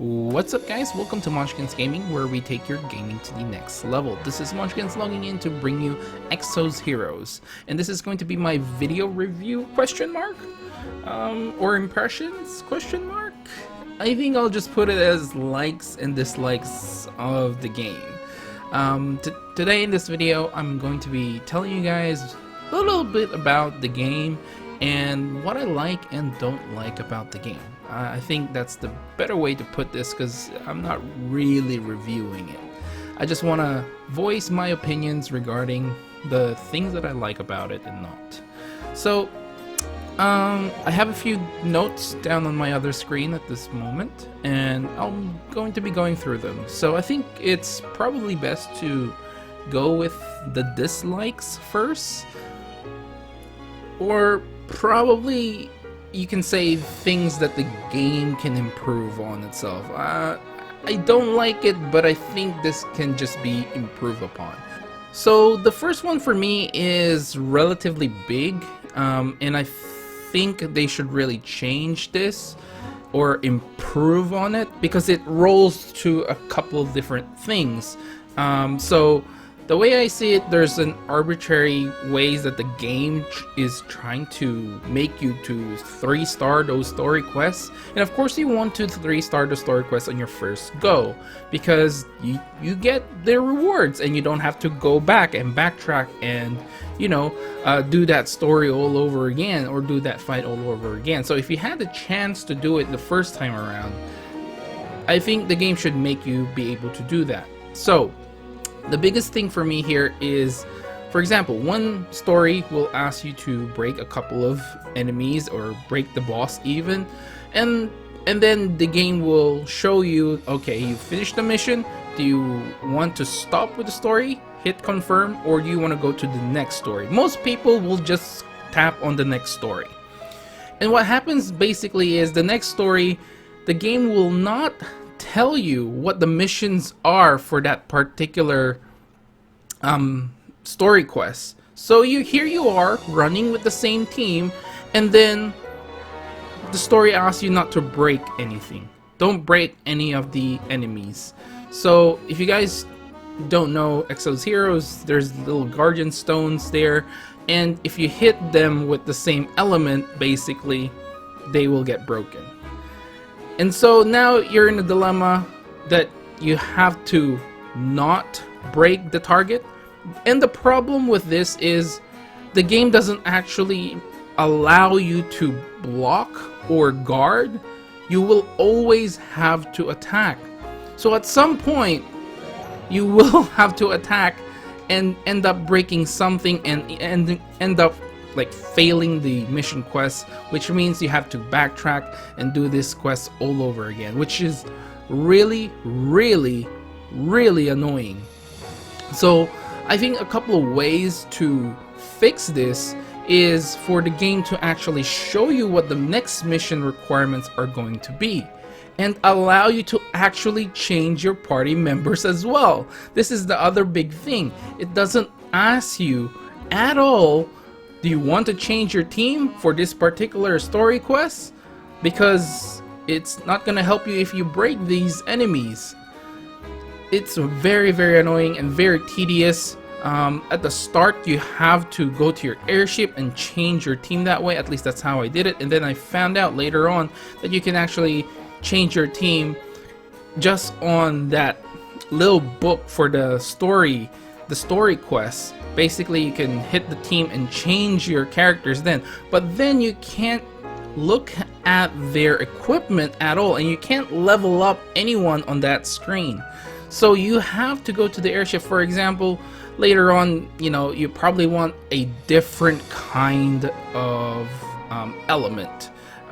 What's up guys, welcome to Munchkins Gaming, where we take your gaming to the next level. This is Munchkins logging in to bring you Exos Heroes, and this is going to be my video review question mark? Or impressions question mark? I think I'll just put it as likes and dislikes of the game. Today in this video I'm going to be telling you guys a little bit about the game and what I like and don't like about the game. I think that's the better way to put this because I'm not really reviewing it. I just want to voice my opinions regarding the things that I like about it and not. So, I have a few notes down on my other screen at this moment, and I'm going to be going through them. So I think it's probably best to go with the dislikes first, or probably you can say things that the game can improve on itself. I don't like it, but I think this can just be improved upon. So the first one for me is relatively big, and I think they should really change this or improve on it because it rolls to a couple of different things. So the way I see it, there's an arbitrary ways that the game is trying to make you to 3-star those story quests, and of course you want to 3-star the story quests on your first go because you get their rewards and you don't have to go back and backtrack and do that story all over again or do that fight all over again. So if you had the chance to do it the first time around, I think the game should make you be able to do that. So the biggest thing for me here is, for example, one story will ask you to break a couple of enemies or break the boss even, and then the game will show you, okay, you finished the mission, do you want to stop with the story, hit confirm, or do you want to go to the next story? Most people will just tap on the next story. And what happens basically is the next story, the game will not tell you what the missions are for that particular story quest. So here you are running with the same team, and then the story asks you not to break anything. Don't break any of the enemies. So if you guys don't know Exos Heroes, there's little guardian stones there, and if you hit them with the same element, basically they will get broken. And so now you're in a dilemma that you have to not break the target. And the problem with this is the game doesn't actually allow you to block or guard. You will always have to attack. So at some point you will have to attack and end up breaking something and end up like failing the mission quest, which means you have to backtrack and do this quest all over again, which is really annoying. So I think a couple of ways to fix this is for the game to actually show you what the next mission requirements are going to be and allow you to actually change your party members as well. This is the other big thing. It doesn't ask you at all, do you want to change your team for this particular story quest? Because it's not gonna help you if you break these enemies. It's very annoying and very tedious. At the start you have to go to your airship and change your team that way. At least that's how I did it, and then I found out later on that you can actually change your team just on that little book for the story quest. Basically you can hit the team and change your characters then, but then you can't look at their equipment at all, and you can't level up anyone on that screen. So you have to go to the airship. For example, later on, you probably want a different kind of element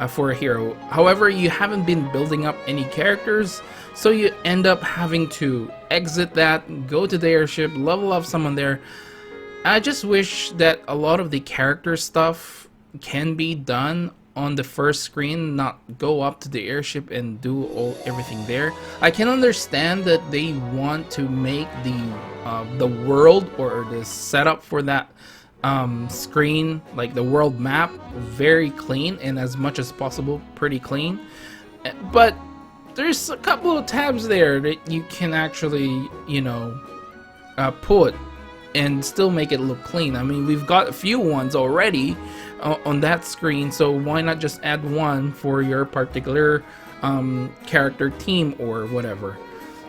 for a hero. However, you haven't been building up any characters, so you end up having to exit that, go to the airship, level up someone there. I just wish that a lot of the character stuff can be done on the first screen, not go up to the airship and do everything there. I can understand that they want to make the world or the setup for that screen, like the world map, very clean and as much as possible pretty clean, but there's a couple of tabs there that you can actually, you know, put and still make it look clean. I mean, we've got a few ones already on that screen, so why not just add one for your particular character team or whatever.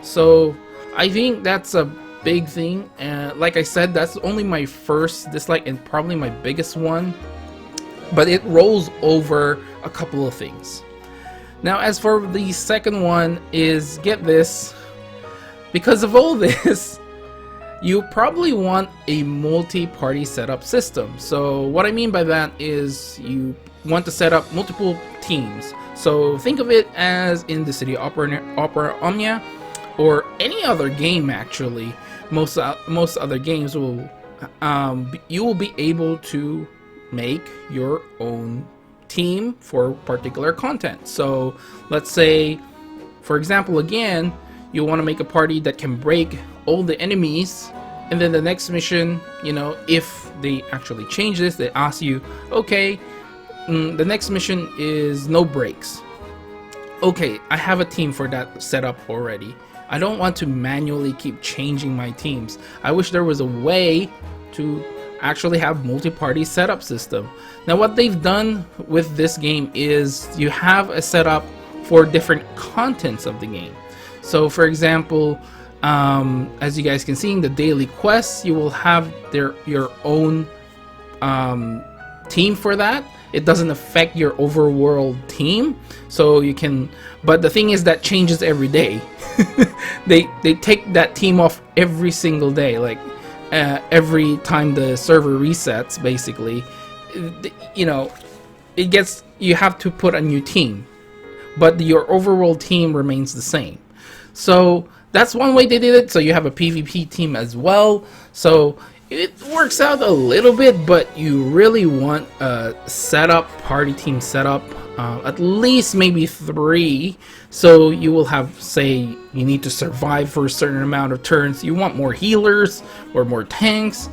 So I think that's a big thing, and like I said, that's only my first dislike and probably my biggest one, but it rolls over a couple of things. Now as for the second one is, get this, because of all this, you probably want a multi-party setup system. So what I mean by that is you want to set up multiple teams. So think of it as in the City Opera Omnia, or any other game actually. Most other games will you will be able to make your own team for particular content. So let's say, for example, again, you want to make a party that can break all the enemies, and then the next mission, you know, if they actually change this, they ask you, okay, the next mission is no breaks. Okay, I have a team for that setup already. I don't want to manually keep changing my teams. I wish there was a way to actually have multi-party setup system. Now what they've done with this game is you have a setup for different contents of the game. So for example, as you guys can see in the daily quests, you will have your own team for that. It doesn't affect your overworld team, so you can, but the thing is that changes every day. they take that team off every single day, like every time the server resets, basically, you know, it gets, you have to put a new team, but your overworld team remains the same. So that's one way they did it. So you have a PvP team as well, so it works out a little bit, but you really want a setup, party team setup, at least maybe 3. So you will have, say, you need to survive for a certain amount of turns. You want more healers or more tanks.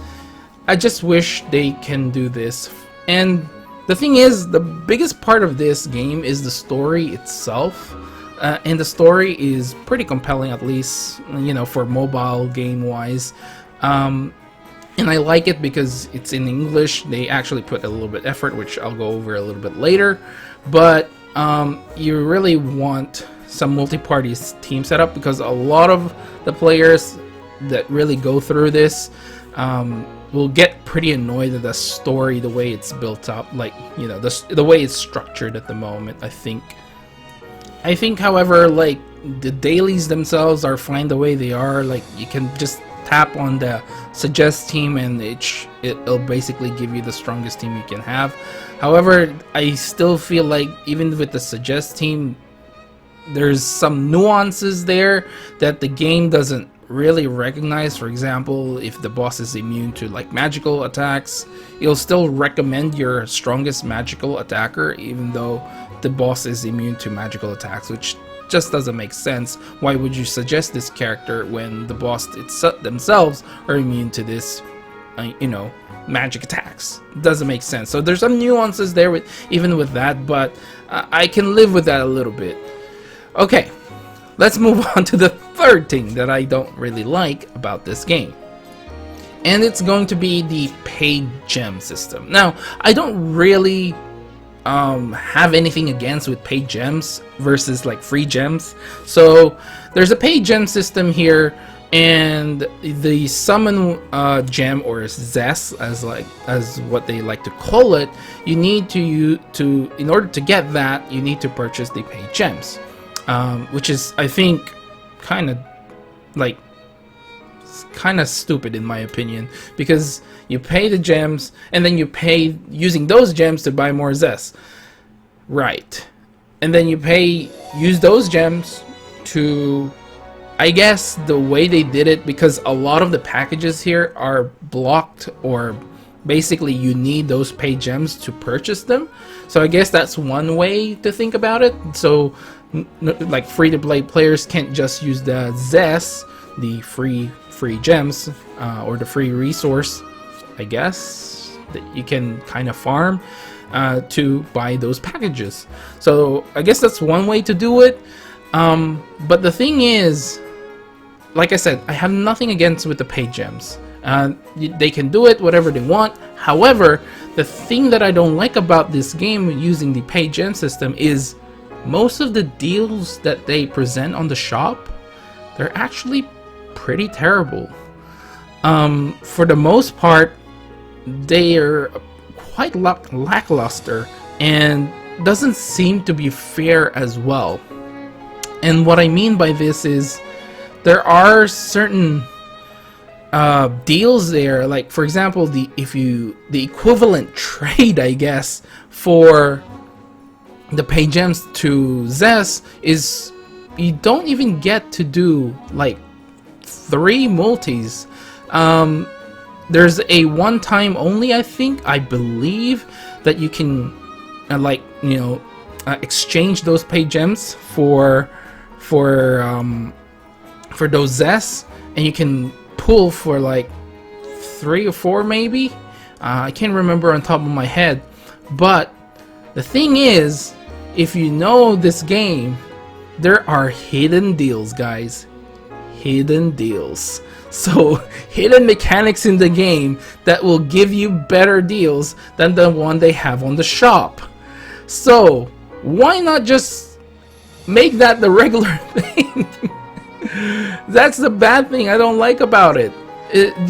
I just wish they can do this. And the thing is, the biggest part of this game is the story itself. And the story is pretty compelling, at least, you know, for mobile game wise. And I like it because it's in English. They actually put a little bit effort, which I'll go over a little bit later. But you really want some multi-party team setup, because a lot of the players that really go through this will get pretty annoyed at the story, the way it's built up, like, you know, the way it's structured at the moment. I think, however, like, the dailies themselves are fine the way they are. Like, you can just tap on the suggest team and it'll basically give you the strongest team you can have. However, I still feel like even with the suggest team, there's some nuances there that the game doesn't really recognize. For example, if the boss is immune to like magical attacks, it'll still recommend your strongest magical attacker even though the boss is immune to magical attacks, which just doesn't make sense. Why would you suggest this character when the boss themselves are immune to this, you know, magic attacks? It doesn't make sense. So there's some nuances there with even with that, but I can live with that a little bit. Okay, let's move on to the third thing that I don't really like about this game, and it's going to be the paid gem system. Now, I don't really have anything against with paid gems versus like free gems. So there's a paid gem system here, and the summon gem, or zest as what they like to call it, you need to in order to get that, you need to purchase the paid gems, which is, I think, kind of stupid in my opinion, because you pay the gems and then you pay using those gems to buy more zest, right? And then you use those gems to, I guess the way they did it, because a lot of the packages here are blocked, or basically you need those paid gems to purchase them. So I guess that's one way to think about it. So like free-to-play players can't just use the zest, the free gems, or the free resource, I guess, that you can kind of farm to buy those packages. So I guess that's one way to do it. But the thing is, like I said, I have nothing against with the paid gems. They can do it whatever they want. However, the thing that I don't like about this game using the paid gem system is most of the deals that they present on the shop, they're actually pretty terrible. For the most part, they are quite lackluster and doesn't seem to be fair as well. And what I mean by this is there are certain deals there, like for example, the equivalent trade, I guess, for the pay gems to Zess is you don't even get to do like 3 multis. There's a one-time only, I believe, that you can exchange those pay gems for those Zess, and you can pull for like 3 or 4 maybe. I can't remember on top of my head, but the thing is, if you know this game, there are hidden deals, guys. Hidden deals. So hidden mechanics in the game that will give you better deals than the one they have on the shop. So why not just make that the regular thing? That's the bad thing I don't like about it.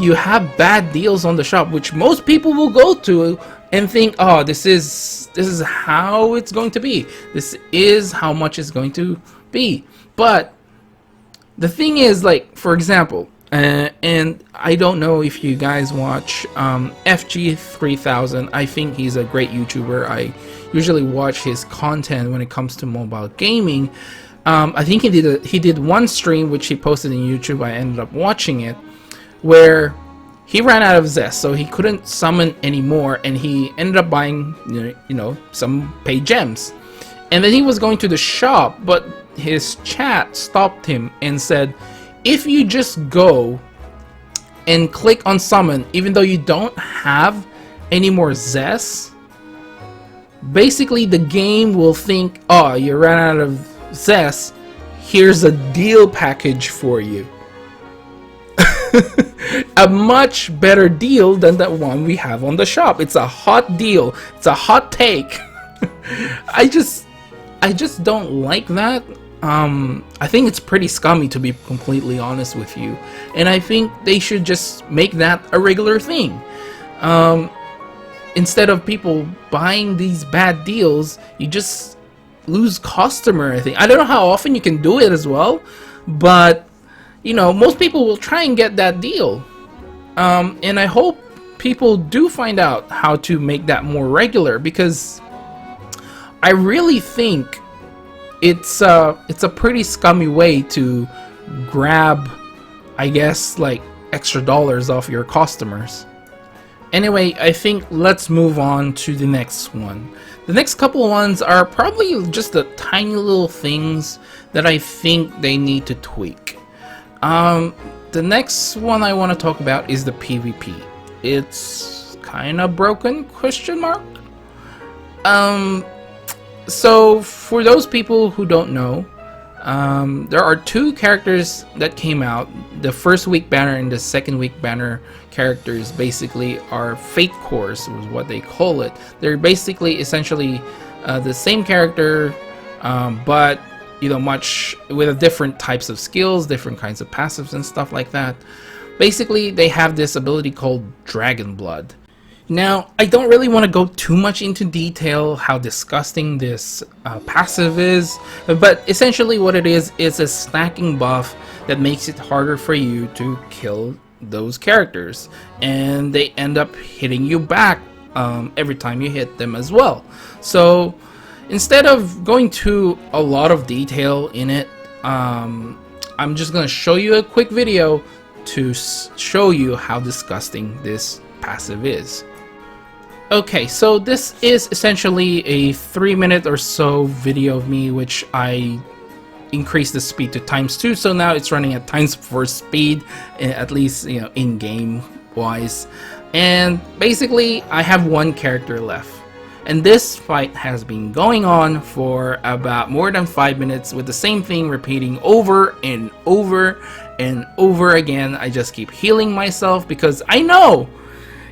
You have bad deals on the shop, which most people will go to and think, oh, this is how it's going to be. This is how much it's going to be. But the thing is, like, for example, and I don't know if you guys watch FG3000. I think he's a great YouTuber. I usually watch his content when it comes to mobile gaming. I think he did one stream which he posted on YouTube. I ended up watching it, where he ran out of Zest, so he couldn't summon anymore, and he ended up buying some paid gems. And then he was going to the shop, but his chat stopped him and said, if you just go and click on summon, even though you don't have any more Zest, basically the game will think, oh, you ran out of Zest, here's a deal package for you. A much better deal than that one we have on the shop. It's a hot deal. It's a hot take. I just don't like that. I think it's pretty scummy, to be completely honest with you, and I think they should just make that a regular thing. Instead of people buying these bad deals, you just lose customer. I don't know how often you can do it as well, but most people will try and get that deal. And I hope people do find out how to make that more regular, because I really think it's a pretty scummy way to grab, I guess, like extra dollars off your customers. Anyway, I think let's move on to the next one. The next couple of ones are probably just the tiny little things that I think they need to tweak. The next one I want to talk about is the PvP. It's kind of broken, question mark. So for those people who don't know, there are 2 characters that came out. The first week banner and the second week banner characters basically are fate cores, is what they call it. They're basically essentially the same character, but much with different types of skills, different kinds of passives and stuff like that. Basically, they have this ability called Dragon Blood. Now, I don't really want to go too much into detail how disgusting this passive is, but essentially what it is a stacking buff that makes it harder for you to kill those characters, and they end up hitting you back every time you hit them as well. So instead of going to a lot of detail in it, I'm just going to show you a quick video to show you how disgusting this passive is. Okay, so this is essentially a 3-minute or so video of me, which I increased the speed to ×2, so now it's running at ×4 speed, at least in game wise. And basically I have one character left, And this fight has been going on for about more than 5 minutes with the same thing repeating over and over and over again. I just keep healing myself because I know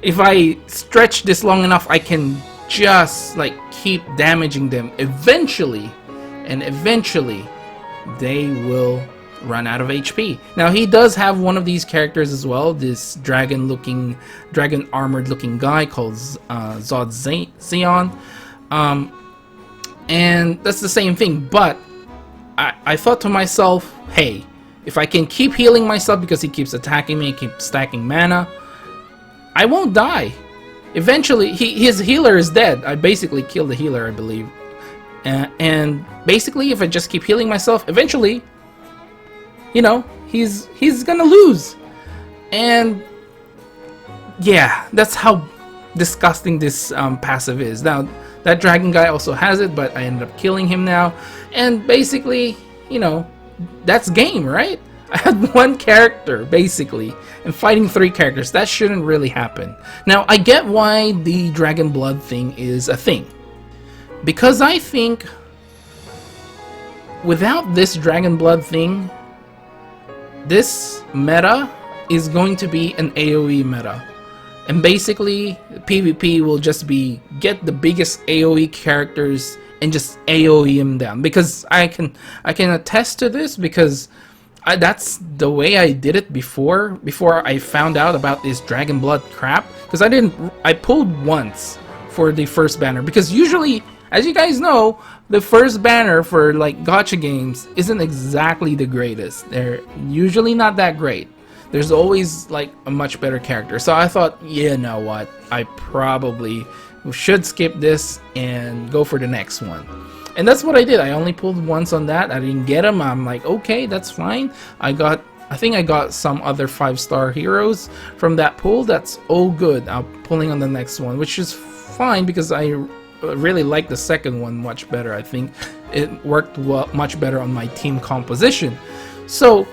if I stretch this long enough, I can just like keep damaging them eventually, and eventually they will run out of HP. Now he does have one of these characters as well, this dragon armored looking guy called Zod Zeon, and that's the same thing. But I thought to myself, hey, if I can keep healing myself because he keeps attacking me, keep stacking mana, I won't die. Eventually, his healer is dead. I basically killed the healer, I believe. And basically, if I just keep healing myself, eventually, you know, he's gonna lose. And yeah, that's how disgusting this passive is. Now, that dragon guy also has it, but I ended up killing him now. And basically, you know, that's game, right? I had one character, basically, and fighting 3 characters. That shouldn't really happen. Now, I get why the Dragon Blood thing is a thing. Because I think without this Dragon Blood thing, this meta is going to be an AoE meta. And basically, PvP will just be get the biggest AoE characters and just AoE them down. Because I can attest to this because that's the way I did it before I found out about this Dragon Blood crap. Because I pulled once for the first banner, because usually, as you guys know, the first banner for like gacha games isn't exactly the greatest. They're usually not that great. There's always like a much better character. So I thought, you know what, I probably should skip this and go for the next one. And that's what I did. I only pulled once on that. I didn't get them. I'm like, okay, that's fine. I think I got some other 5-star heroes from that pull. That's all good. I'm pulling on the next one, which is fine because I really like the second one much better. I think it worked much better on my team composition. So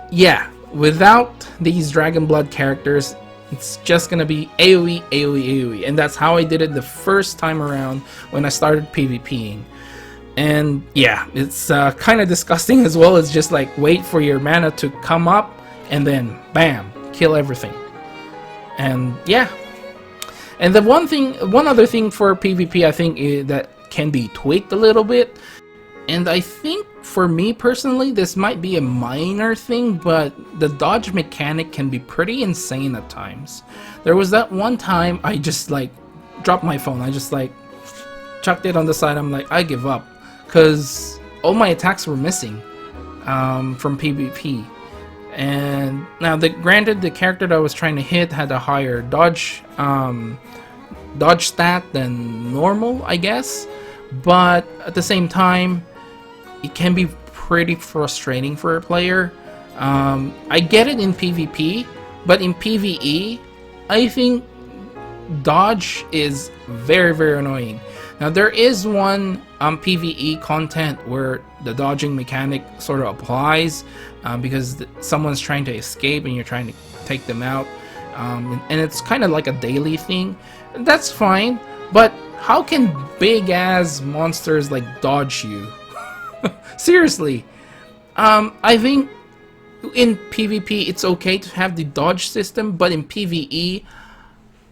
yeah, without these Dragon Blood characters, it's just gonna be AoE, AoE, AoE, and that's how I did it the first time around when I started PvPing. And yeah, it's kind of disgusting as well. It's just like wait for your mana to come up and then bam, kill everything. And yeah, and the one other thing for PvP I think that can be tweaked a little bit, and I think for me personally this might be a minor thing, but the dodge mechanic can be pretty insane at times. There was that one time I just like dropped my phone. I just like chucked it on the side. I'm like, I give up, because all my attacks were missing from PvP. And now granted the character that I was trying to hit had a higher dodge stat than normal, I guess, but at the same time it can be pretty frustrating for a player. I get it in PvP, but in PvE I think dodge is very, very annoying. Now there is one PvE content where the dodging mechanic sort of applies because someone's trying to escape and you're trying to take them out, and it's kind of like a daily thing. That's fine, but how can big ass monsters like dodge you? Seriously, I think in PvP it's okay to have the dodge system, but in PvE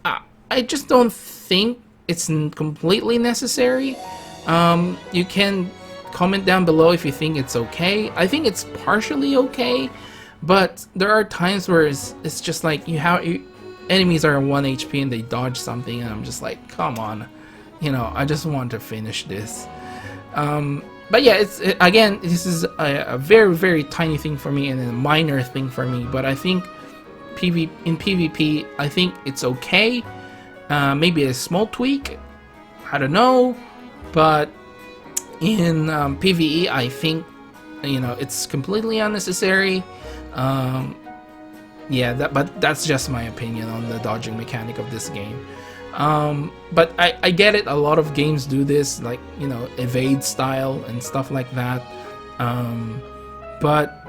I just don't think it's completely necessary. You can comment down below if you think it's okay. I think it's partially okay, but there are times where it's just like enemies are 1 HP and they dodge something and I'm just like, come on, you know, I just want to finish this. But yeah, again, this is a very, very tiny thing for me and a minor thing for me, but I think in PvP I think it's okay. Maybe a small tweak, I don't know, but in PvE I think, you know, it's completely unnecessary. Yeah, but that's just my opinion on the dodging mechanic of this game. But I get it, a lot of games do this, like, you know, evade style and stuff like that. But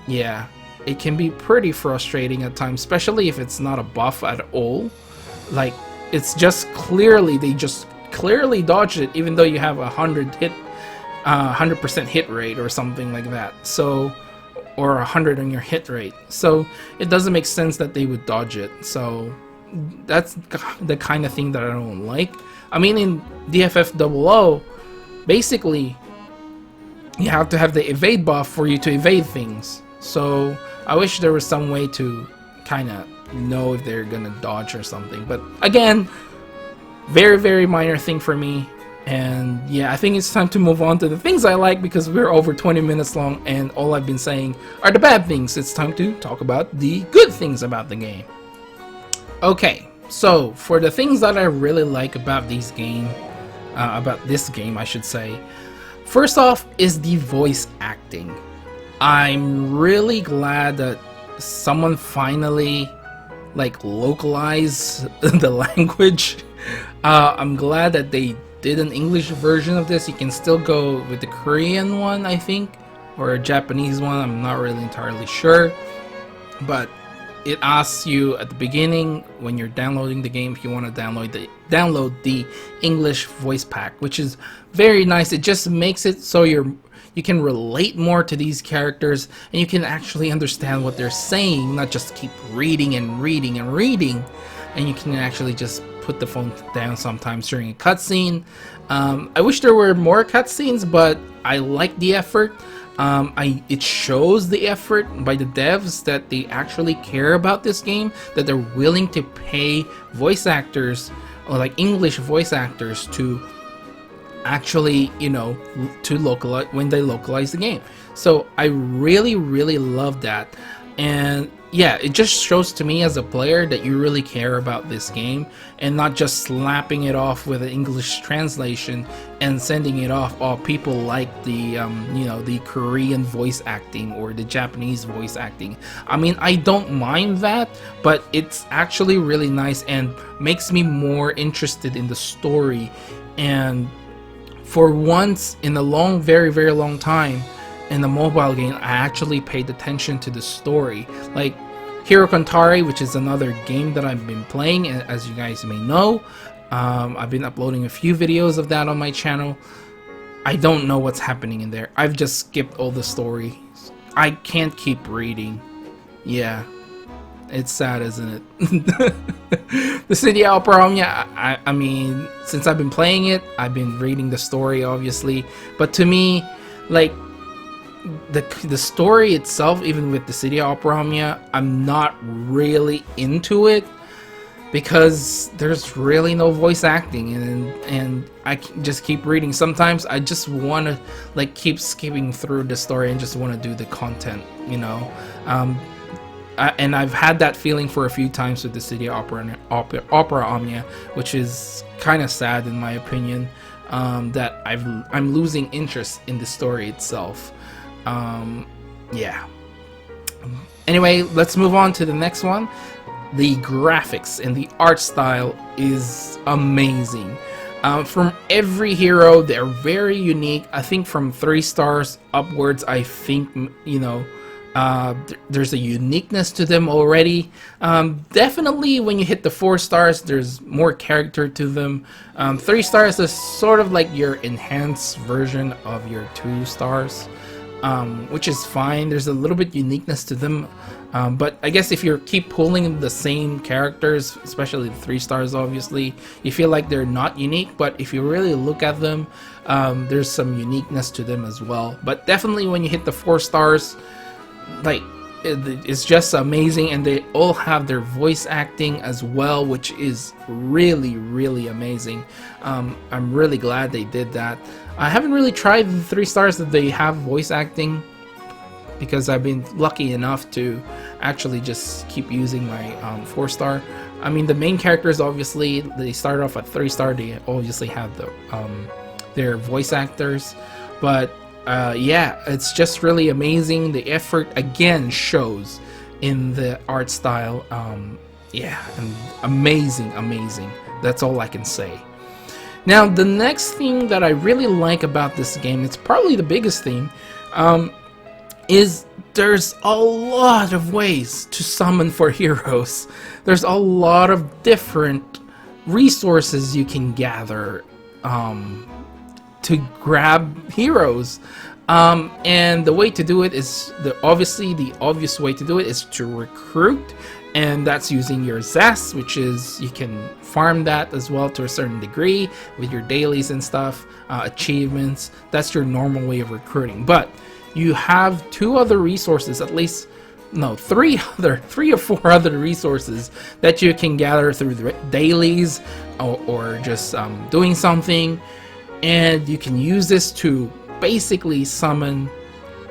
yeah, it can be pretty frustrating at times, especially if it's not a buff at all. Like it's just clearly, they just clearly dodged it, even though you have 100% hit rate or something like that. So, or 100 on your hit rate. So it doesn't make sense that they would dodge it. So that's the kind of thing that I don't like. I mean, in DFF00, basically, you have to have the evade buff for you to evade things. So I wish there was some way to kind of know if they're gonna dodge or something. But again, very, very minor thing for me. And yeah, I think it's time to move on to the things I like, because we're over 20 minutes long and all I've been saying are the bad things. It's time to talk about the good things about the game. Okay, so for the things that I really like about this game, I should say, first off is the voice acting. I'm really glad that someone finally like localized the language. I'm glad that they did an English version of this. You can still go with the Korean one, I think, or a Japanese one. I'm not really entirely sure, but it asks you at the beginning when you're downloading the game if you want to download the English voice pack, which is very nice. It just makes it so you can relate more to these characters and you can actually understand what they're saying, not just keep reading and reading and reading. And you can actually just put the phone down sometimes during a cutscene. I wish there were more cutscenes, but I like the effort. It shows the effort by the devs that they actually care about this game, that they're willing to pay voice actors, or like English voice actors, to actually, you know, to localize when they localize the game. So I really, really love that. And yeah, it just shows to me as a player that you really care about this game and not just slapping it off with an English translation and sending it off. Oh, people like the you know, the Korean voice acting or the Japanese voice acting. I mean, I don't mind that, but it's actually really nice and makes me more interested in the story. And for once in a long, very, very long time in a mobile game, I actually paid attention to the story. Like Hero Kantari, which is another game that I've been playing, as you guys may know. I've been uploading a few videos of that on my channel. I don't know what's happening in there. I've just skipped all the story. I can't keep reading. Yeah, it's sad, isn't it? The City Opera Omnia, I mean, since I've been playing it, I've been reading the story, obviously. But to me, like, the story itself, even with the City Opera Omnia, I'm not really into it because there's really no voice acting, and I just keep reading. Sometimes I just want to like keep skipping through the story and just want to do the content, you know. And I've had that feeling for a few times with the City Opera Omnia, which is kind of sad in my opinion, that I'm losing interest in the story itself. Yeah. Anyway, let's move on to the next one. The graphics and the art style is amazing. From every hero, they're very unique. I think from 3 stars upwards, I think, you know, there's a uniqueness to them already. Definitely when you hit the 4 stars, there's more character to them. 3 stars is sort of like your enhanced version of your 2 stars. Which is fine. There's a little bit uniqueness to them, but I guess if you keep pulling the same characters, especially the 3 stars, obviously you feel like they're not unique, but if you really look at them, there's some uniqueness to them as well. But definitely when you hit the 4 stars, like, it's just amazing, and they all have their voice acting as well, which is really, really amazing. I'm really glad they did that. I haven't really tried the 3 stars that they have voice acting, because I've been lucky enough to actually just keep using my 4 star. I mean, the main characters, obviously they start off at 3 star. They obviously have the their voice actors, but yeah, it's just really amazing. The effort again shows in the art style. Yeah, and amazing. That's all I can say. Now, the next thing that I really like about this game, it's probably the biggest thing, is there's a lot of ways to summon for heroes. There's a lot of different resources you can gather to grab heroes. And the way to do it is the obvious way to do it is to recruit, and that's using your zest, which is you can farm that as well to a certain degree with your dailies and stuff, achievements. That's your normal way of recruiting. But you have two other resources, at least no, three or four other resources that you can gather through the dailies or just doing something, and you can use this to basically summon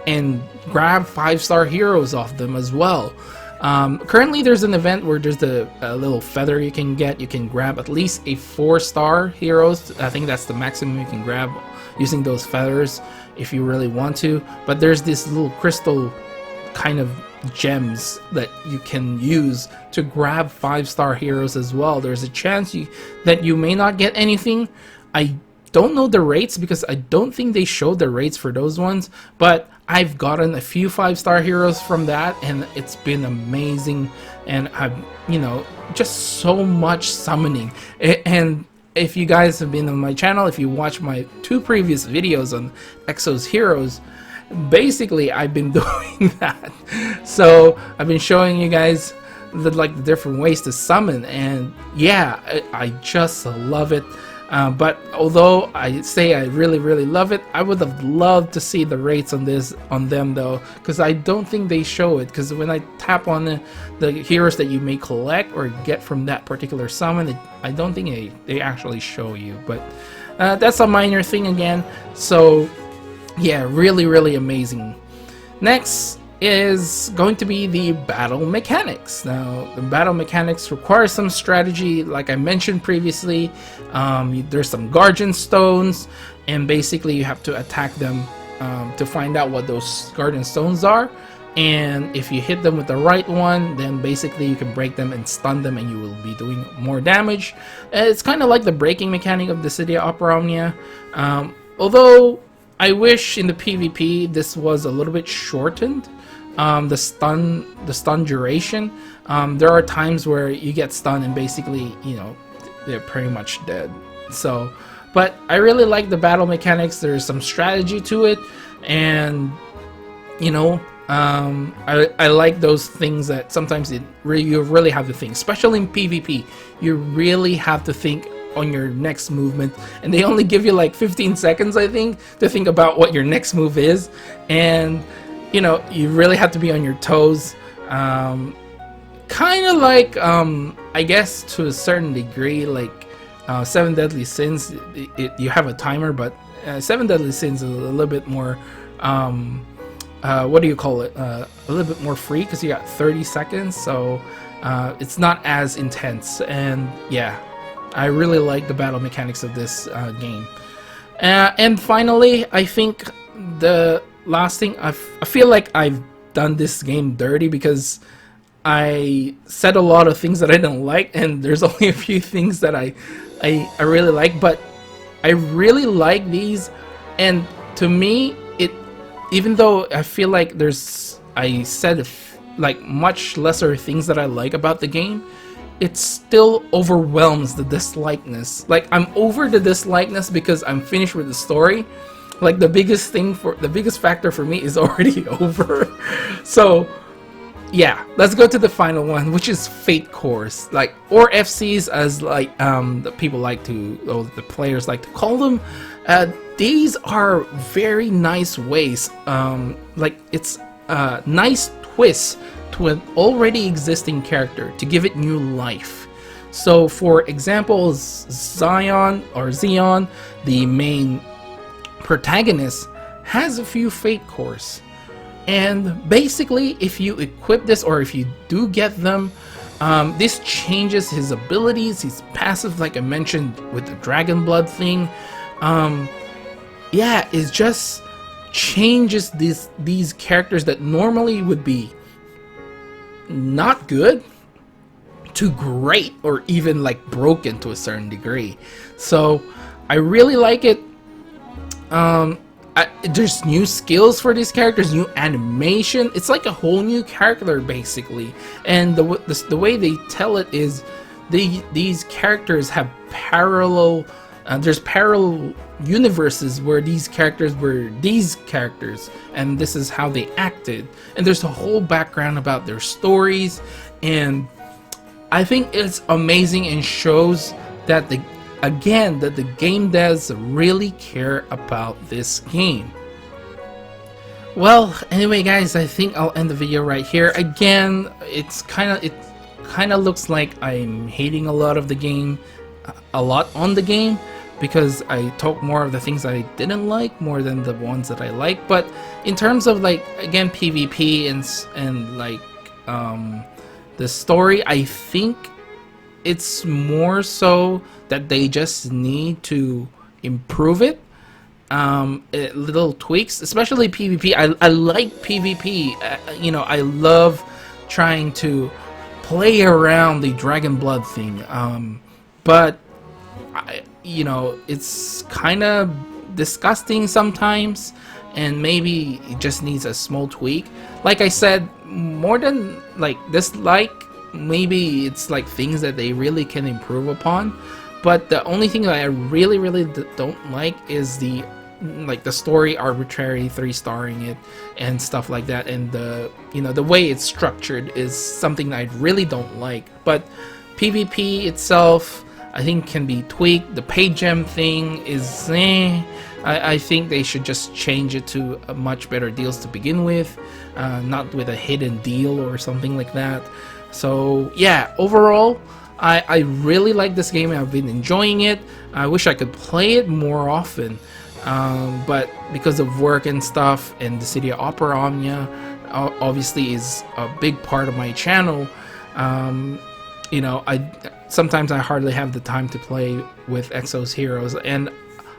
and grab 5-star heroes off them as well. Currently there's an event where there's a little feather you can get. You can grab at least a 4-star heroes. I think that's the maximum you can grab using those feathers if you really want to. But there's this little crystal kind of gems that you can use to grab 5-star heroes as well. There's a chance that you may not get anything. I don't know the rates because I don't think they showed the rates for those ones, but I've gotten a few 5-star heroes from that, and it's been amazing. And I've, just so much summoning. And if you guys have been on my channel, if you watch my 2 previous videos on Exos Heroes, basically I've been doing that. So I've been showing you guys the different ways to summon, and yeah, I just love it. But although I say I really love it, I would have loved to see the rates on them though, because I don't think they show it. Because when I tap on the heroes that you may collect or get from that particular summon, I don't think they actually show you. But that's a minor thing again. So yeah, really amazing. Next is going to be the battle mechanics. Now, the battle mechanics require some strategy, like I mentioned previously. There's some guardian stones, and basically you have to attack them to find out what those guardian stones are. And if you hit them with the right one, then basically you can break them and stun them, and you will be doing more damage. It's kind of like the breaking mechanic of the City of Opera Omnia. Although I wish in the PvP this was a little bit shortened. The stun duration. There are times where you get stunned and basically, they're pretty much dead. So, but I really like the battle mechanics. There's some strategy to it, and I like those things that sometimes you really have to think, especially in PvP. You really have to think on your next movement, and they only give you like 15 seconds, I think, to think about what your next move is, and you really have to be on your toes. Kind of like, I guess to a certain degree, like 7 Deadly Sins, you have a timer, but 7 Deadly Sins is a little bit more, what do you call it? A little bit more free, because you got 30 seconds, so it's not as intense. And yeah, I really like the battle mechanics of this game. And finally, I think the last thing, I feel like I've done this game dirty because I said a lot of things that I don't like, and there's only a few things that I really like. But I really like these, and to me, even though I feel like I said like much lesser things that I like about the game, it still overwhelms the dislikeness. Like, I'm over the dislikeness because I'm finished with the story. Like, the biggest factor for me is already over. So yeah, let's go to the final one, which is Fate Cores, or FCs, as the people the players like to call them. These are very nice ways, it's a nice twist to an already existing character to give it new life. So for example, Xeon, the main protagonist, has a few Fate Cores, and basically if you equip this, or if you do get them, this changes his abilities, his passive, like I mentioned with the Dragon Blood thing. Yeah, it just changes these characters that normally would be not good to great, or even like broken to a certain degree. So I really like it. There's new skills for these characters, new animation. It's like a whole new character basically, and the way they tell it is these characters have parallel. There's parallel universes where these characters were these characters, and this is how they acted. And there's a whole background about their stories, and I think it's amazing and shows that the game devs really care about this game. Well, anyway, guys, I think I'll end the video right here. Again, it kind of looks like I'm hating a lot on the game, because I talk more of the things that I didn't like more than the ones that I like. But in terms of, like, again, PvP and like the story, I think it's more so that they just need to improve it. Little tweaks, especially PvP. I like PvP. You know, I love trying to play around the Dragon Blood thing. But you know, it's kind of disgusting sometimes, and maybe it just needs a small tweak. Like I said, more than like dislike, maybe it's like things that they really can improve upon. But the only thing that I really don't like is the story arbitrary 3-starring it and stuff like that, and the way it's structured is something that I really don't like. But PvP itself, I think, can be tweaked. The pay gem thing is I think they should just change it to a much better deals to begin with, not with a hidden deal or something like that. So yeah, overall, I really like this game. I've been enjoying it. I wish I could play it more often, but because of work and stuff, and the City of Opera Omnia obviously is a big part of my channel. You know, sometimes I hardly have the time to play with Exos Heroes, and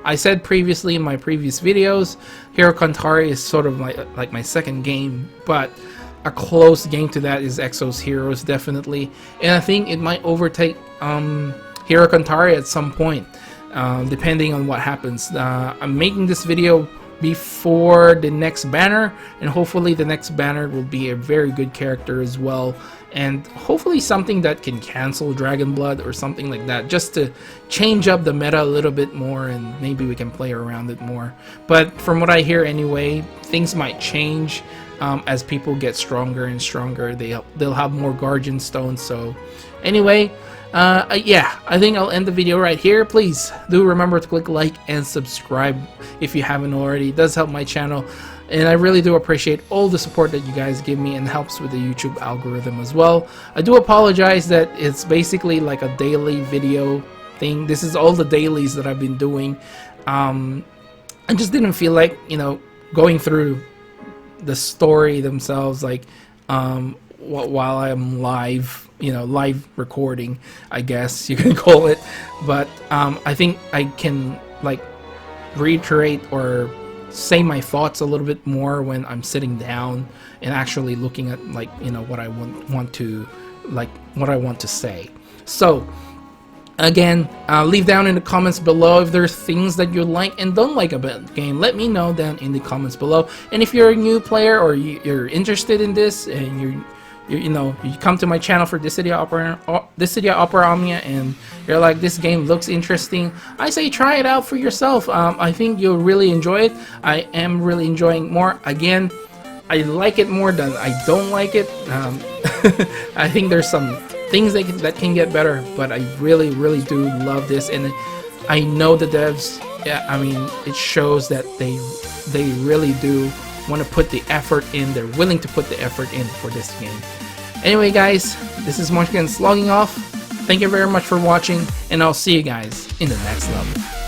I said previously in my previous videos, Hero Kantari is sort of like my second game, but a close game to that is Exos Heroes, definitely, and I think it might overtake Hero Kantari at some point, depending on what happens. I'm making this video before the next banner, and hopefully the next banner will be a very good character as well, and hopefully something that can cancel Dragon Blood or something like that, just to change up the meta a little bit more, and maybe we can play around it more. But from what I hear anyway, things might change as people get stronger and stronger. They'll have more Guardian Stones. So anyway, yeah, I think I'll end the video right here. Please do remember to click like and subscribe if you haven't already. It does help my channel, and I really do appreciate all the support that you guys give me, and helps with the YouTube algorithm as well. I do apologize that it's basically like a daily video thing. This is all the dailies that I've been doing. I just didn't feel like, you know, going through the story themselves, like while I'm live, you know, live recording, I guess you can call it. But I think I can like reiterate or say my thoughts a little bit more when I'm sitting down and actually looking at, like, you know, what I want to say. So again, leave down in the comments below if there's things that you like and don't like about the game. Let me know down in the comments below. And if you're a new player, or you're interested in this, and you know, you come to my channel for this City of Opera Omnia, and you're like, this game looks interesting, I say try it out for yourself. I think you'll really enjoy it. I am really enjoying more. Again, I like it more than I don't like it. I think there's some things that can get better, but I really do love this, and I know the devs, yeah, I mean, it shows that they really do want to put the effort in. They're willing to put the effort in for this game. Anyway, guys, this is Munchkin logging off. Thank you very much for watching, and I'll see you guys in the next level.